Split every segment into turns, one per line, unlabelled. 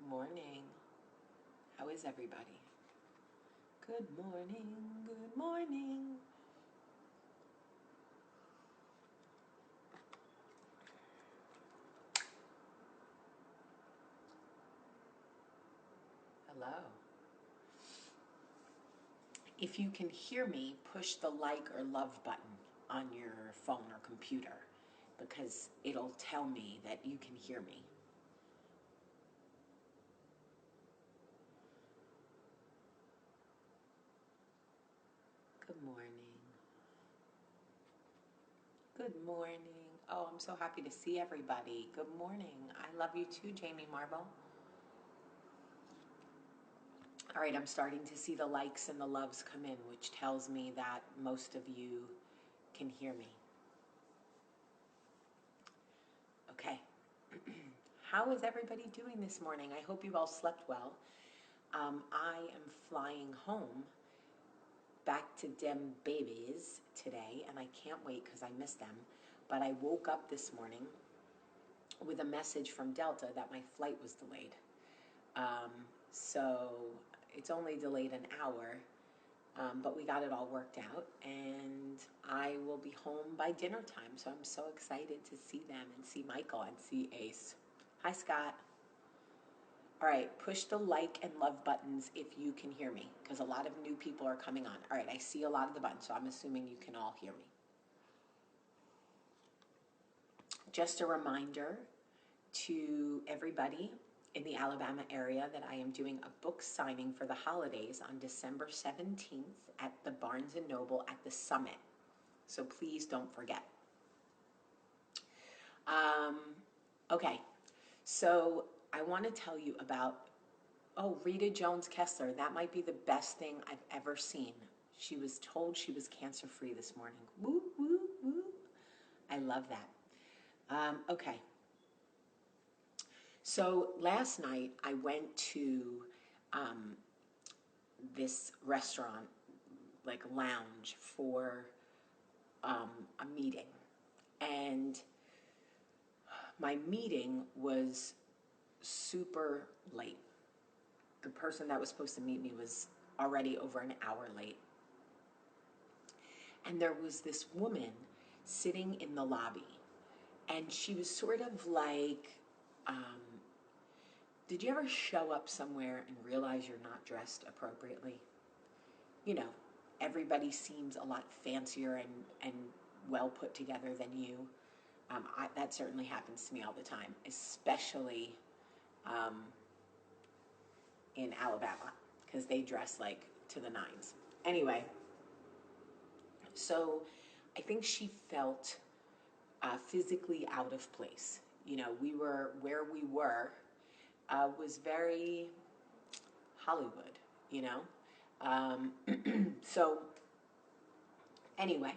Morning. How is everybody? Good morning. Good morning. Hello. If you can hear me, push the like or love button on your phone or computer because it'll tell me that you can hear me. Good morning. Good morning. Oh, I'm so happy to see everybody. Good morning. I love you too, Jamie Marble. All right, I'm starting to see the likes and the loves come in, which tells me that most of you can hear me. Okay. How is everybody doing this morning? I hope you've all slept well. I am flying home back to dem babies today, and I can't wait because I miss them. But I woke up this morning with a message from Delta that my flight was delayed. So it's only delayed an hour, but we got it all worked out, and I will be home by dinner time. So I'm so excited to see them and see Michael and see Ace. Hi, Scott. All right, push the like and love buttons if you can hear me, because a lot of new people are coming on. All right, I see a lot of the buttons, so I'm assuming you can all hear me. Just a reminder to everybody in the Alabama area that I am doing a book signing for the holidays on December 17th at the Barnes & Noble at the Summit. So please don't forget. Okay, so I want to tell you about, Rita Jones Kessler. That might be the best thing I've ever seen. She was told she was cancer-free this morning. Woo, woo, woo. I love that. Okay. So last night I went to this restaurant, like lounge, for a meeting. And my meeting was super late. The person that was supposed to meet me was already over an hour late. And there was this woman sitting in the lobby, and she was sort of like, did you ever show up somewhere and realize you're not dressed appropriately? You know, everybody seems a lot fancier and well put together than you. That certainly happens to me all the time, especially in Alabama, because they dress like to the nines. Anyway, so I think she felt physically out of place. You know, where we were was very Hollywood, you know? So anyway,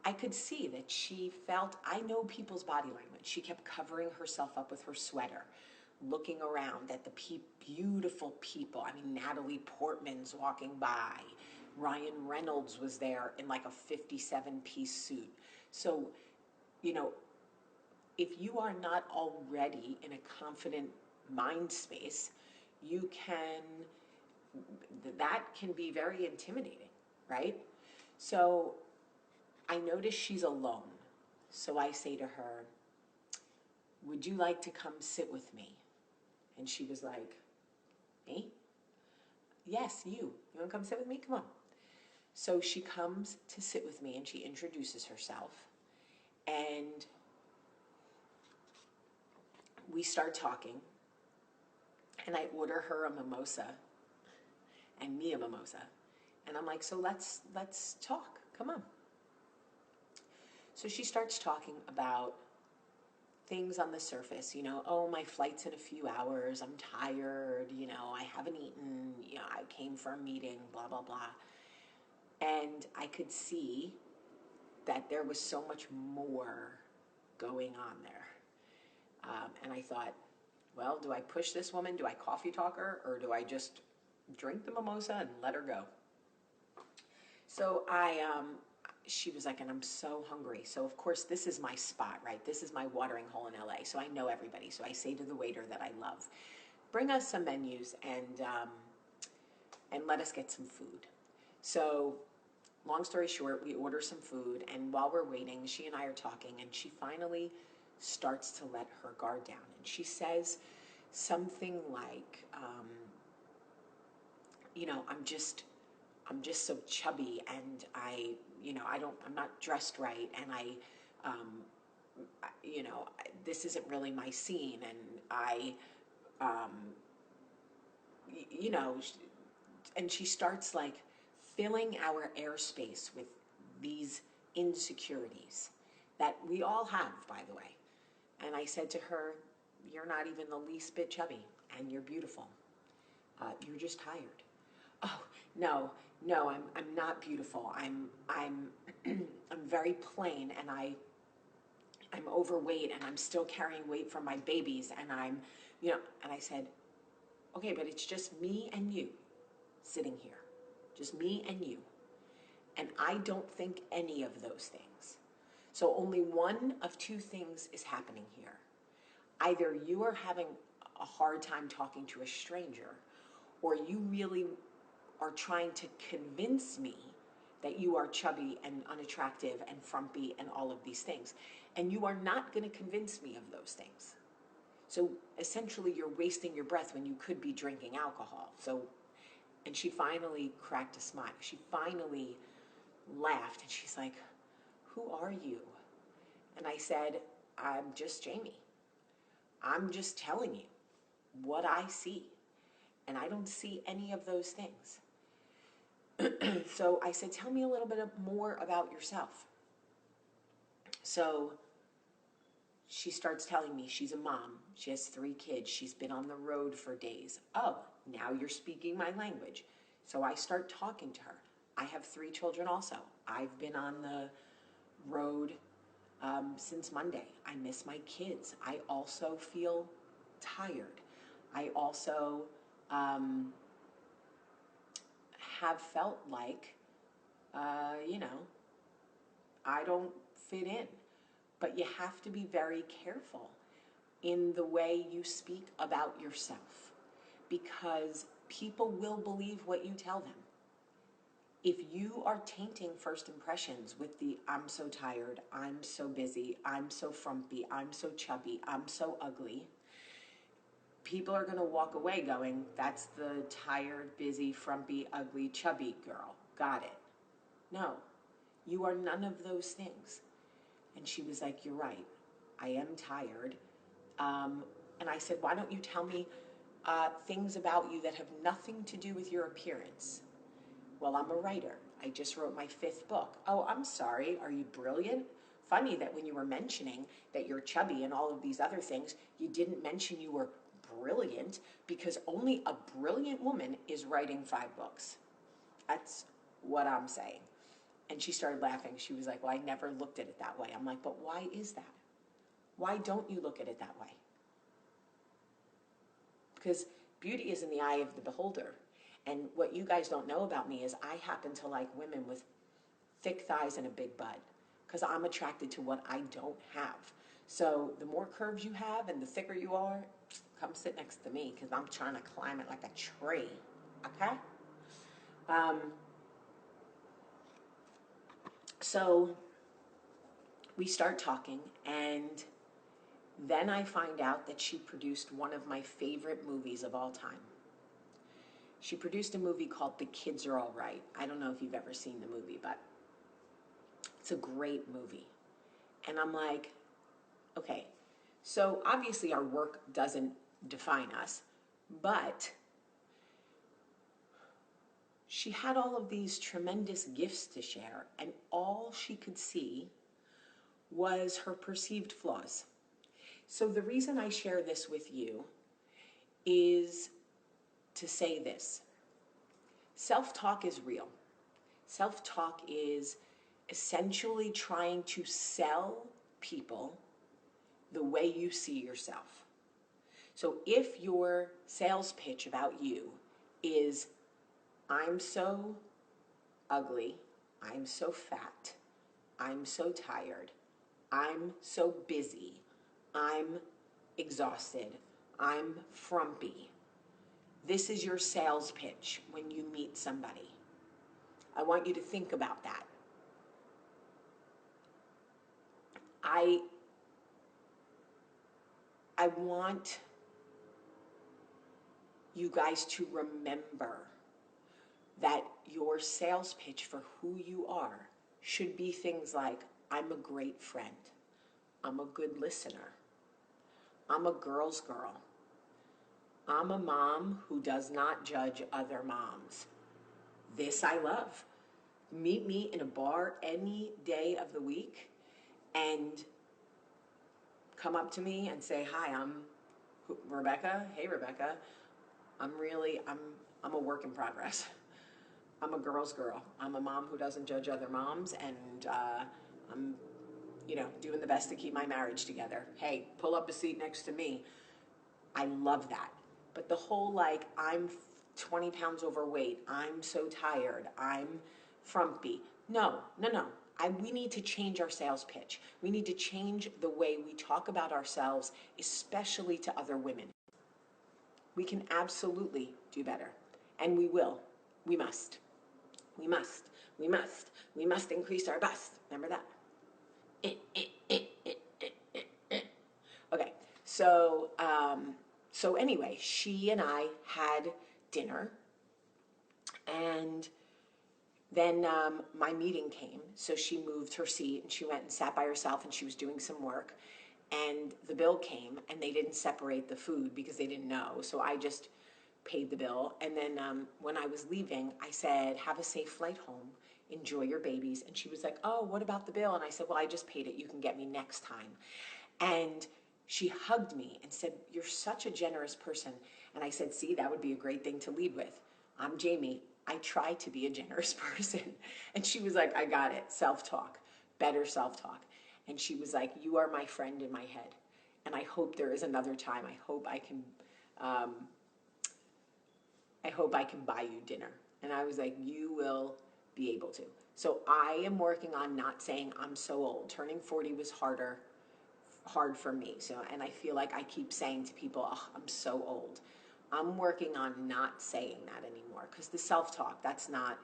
I could see that she felt, I know people's body language. She kept covering herself up with her sweater, looking around at the beautiful people. I mean, Natalie Portman's walking by. Ryan Reynolds was there in like a 57-piece suit. So, you know, if you are not already in a confident mind space, that can be very intimidating, right? So I notice she's alone. So I say to her, would you like to come sit with me? And she was like, me? Yes, you. You want to come sit with me? Come on. So she comes to sit with me and she introduces herself. And we start talking. And I order her a mimosa and me a mimosa. And I'm like, so let's talk. Come on. So she starts talking about things on the surface, you know, oh, my flight's in a few hours, I'm tired, you know, I haven't eaten, you know, I came for a meeting, blah, blah, blah. And I could see that there was so much more going on there. And I thought, well, do I push this woman? Do I coffee talk her? Or do I just drink the mimosa and let her go? So she was like, and I'm so hungry. So of course, this is my spot, right? This is my watering hole in LA. So I know everybody. So I say to the waiter that I love, bring us some menus and let us get some food. So long story short, we order some food, and while we're waiting, she and I are talking, and she finally starts to let her guard down. And she says something like, I'm just so chubby, and I'm not dressed right, and this isn't really my scene, and um, you know, and she starts like filling our airspace with these insecurities that we all have, by the way. And I said to her, "You're not even the least bit chubby, and you're beautiful. You're just tired." "Oh, no, no, I'm not beautiful. I'm I'm very plain, and I'm overweight, and I'm still carrying weight from my babies, and and I said, "Okay, but it's just me and you sitting here. Just me and you. And I don't think any of those things. So only one of two things is happening here. Either you are having a hard time talking to a stranger, or you really are trying to convince me that you are chubby and unattractive and frumpy and all of these things. And you are not going to convince me of those things. So essentially, you're wasting your breath when you could be drinking alcohol." And she finally cracked a smile. She finally laughed, and she's like, "Who are you?" And I said, "I'm just Jamie. I'm just telling you what I see. And I don't see any of those things." So I said, "Tell me a little bit more about yourself." So she starts telling me she's a mom. She has 3 kids. She's been on the road for days. "Oh, now you're speaking my language." So I start talking to her. I have 3 children also. I've been on the road since Monday. I miss my kids. I also feel tired. I also have felt like, I don't fit in. But you have to be very careful in the way you speak about yourself, because people will believe what you tell them. If you are tainting first impressions with the "I'm so tired, I'm so busy, I'm so frumpy, I'm so chubby, I'm so ugly," people are going to walk away going, "That's the tired, busy, frumpy, ugly, chubby girl. Got it." No, you are none of those things. And she was like, "You're right. I am tired." And I said, "Why don't you tell me things about you that have nothing to do with your appearance?" "Well, I'm a writer. I just wrote my 5th book." "Oh, I'm sorry. Are you brilliant?" Funny that when you were mentioning that you're chubby and all of these other things, you didn't mention you were brilliant, because only a brilliant woman is writing 5 books. That's what I'm saying. And she started laughing. She was like, "Well, I never looked at it that way." I'm like, "But why is that? Why don't you look at it that way?" Because beauty is in the eye of the beholder. And what you guys don't know about me is I happen to like women with thick thighs and a big butt, because I'm attracted to what I don't have. So the more curves you have and the thicker you are, come sit next to me, because I'm trying to climb it like a tree. Okay? So we start talking, and then I find out that she produced one of my favorite movies of all time. She produced a movie called The Kids Are All Right. I don't know if you've ever seen the movie, but it's a great movie. And I'm like, okay, so obviously our work doesn't define us, but she had all of these tremendous gifts to share, and all she could see was her perceived flaws. So the reason I share this with you is to say this. Self-talk is real. Self-talk is essentially trying to sell people the way you see yourself. So if your sales pitch about you is, "I'm so ugly, I'm so fat, I'm so tired, I'm so busy, I'm exhausted, I'm frumpy," This is your sales pitch when you meet somebody. I want you to think about that. I want you guys to remember that your sales pitch for who you are should be things like, I'm a great friend. I'm a good listener. I'm a girl's girl. I'm a mom who does not judge other moms. This I love. Meet me in a bar any day of the week and come up to me and say, hi, I'm Rebecca. Hey, Rebecca. I'm a work in progress. I'm a girl's girl. I'm a mom who doesn't judge other moms, and I'm, doing the best to keep my marriage together. Hey, pull up a seat next to me. I love that. But the whole I'm 20 pounds overweight, I'm so tired, I'm frumpy. No. We need to change our sales pitch. We need to change the way we talk about ourselves, especially to other women. We can absolutely do better. And we will. We must. We must increase our bust. Remember that? Okay, so anyway, she and I had dinner, and then my meeting came, so she moved her seat and she went and sat by herself, and she was doing some work, and the bill came, and they didn't separate the food because they didn't know, so I just paid the bill. And then when I was leaving, I said, have a safe flight home, enjoy your babies. And she was like, oh, what about the bill? And I said, well, I just paid it, you can get me next time. And she hugged me and said, you're such a generous person. And I said, see, that would be a great thing to lead with. I'm Jamie. I try to be a generous person. And she was like, I got it. Self-talk, better self-talk. And she was like, you are my friend in my head. And I hope there is another time. I hope I can buy you dinner. And I was like, you will be able to. So I am working on not saying I'm so old. Turning 40 was hard for me. And I feel like I keep saying to people, oh, I'm so old. I'm working on not saying that anymore, because the self-talk, that's not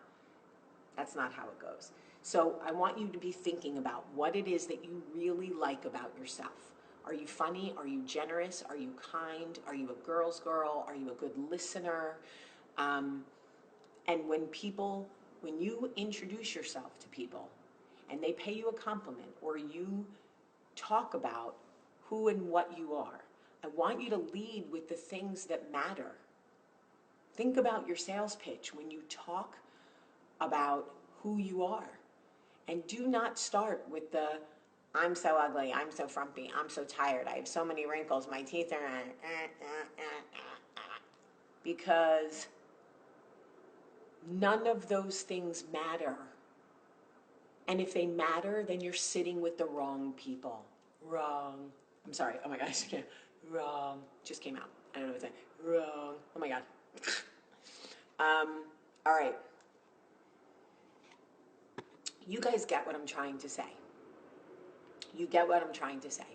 how it goes. So I want you to be thinking about what it is that you really like about yourself. Are you funny? Are you generous? Are you kind? Are you a girl's girl? Are you a good listener? And when you introduce yourself to people and they pay you a compliment, or you talk about who and what you are, I want you to lead with the things that matter. Think about your sales pitch when you talk about who you are. And do not start with the, I'm so ugly, I'm so frumpy, I'm so tired, I have so many wrinkles, my teeth are... Because none of those things matter. And if they matter, then you're sitting with the wrong people. Wrong. I'm sorry. Oh my gosh. I can't. Wrong. Just came out. I don't know what to say. Wrong. Oh my God. All right. You guys get what I'm trying to say. You get what I'm trying to say.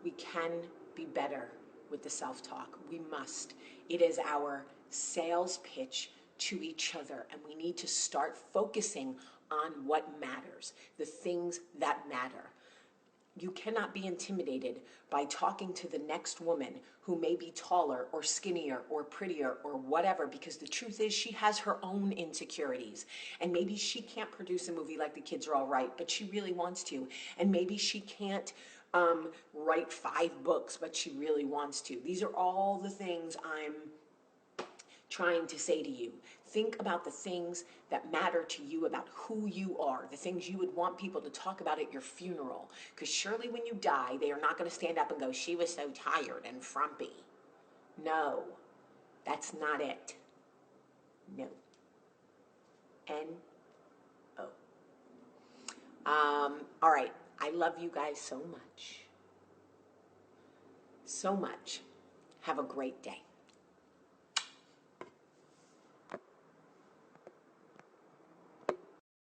We can be better with the self-talk. We must. It is our sales pitch to each other, and we need to start focusing on what matters, the things that matter. You cannot be intimidated by talking to the next woman who may be taller or skinnier or prettier or whatever, because the truth is she has her own insecurities. And maybe she can't produce a movie like The Kids Are All Right, but she really wants to. And maybe she can't write 5 books, but she really wants to. These are all the things I'm trying to say to you. Think about the things that matter to you about who you are, the things you would want people to talk about at your funeral. Because surely when you die, they are not going to stand up and go, she was so tired and frumpy. No, that's not it. No. N-O. All right. I love you guys so much. So much. Have a great day.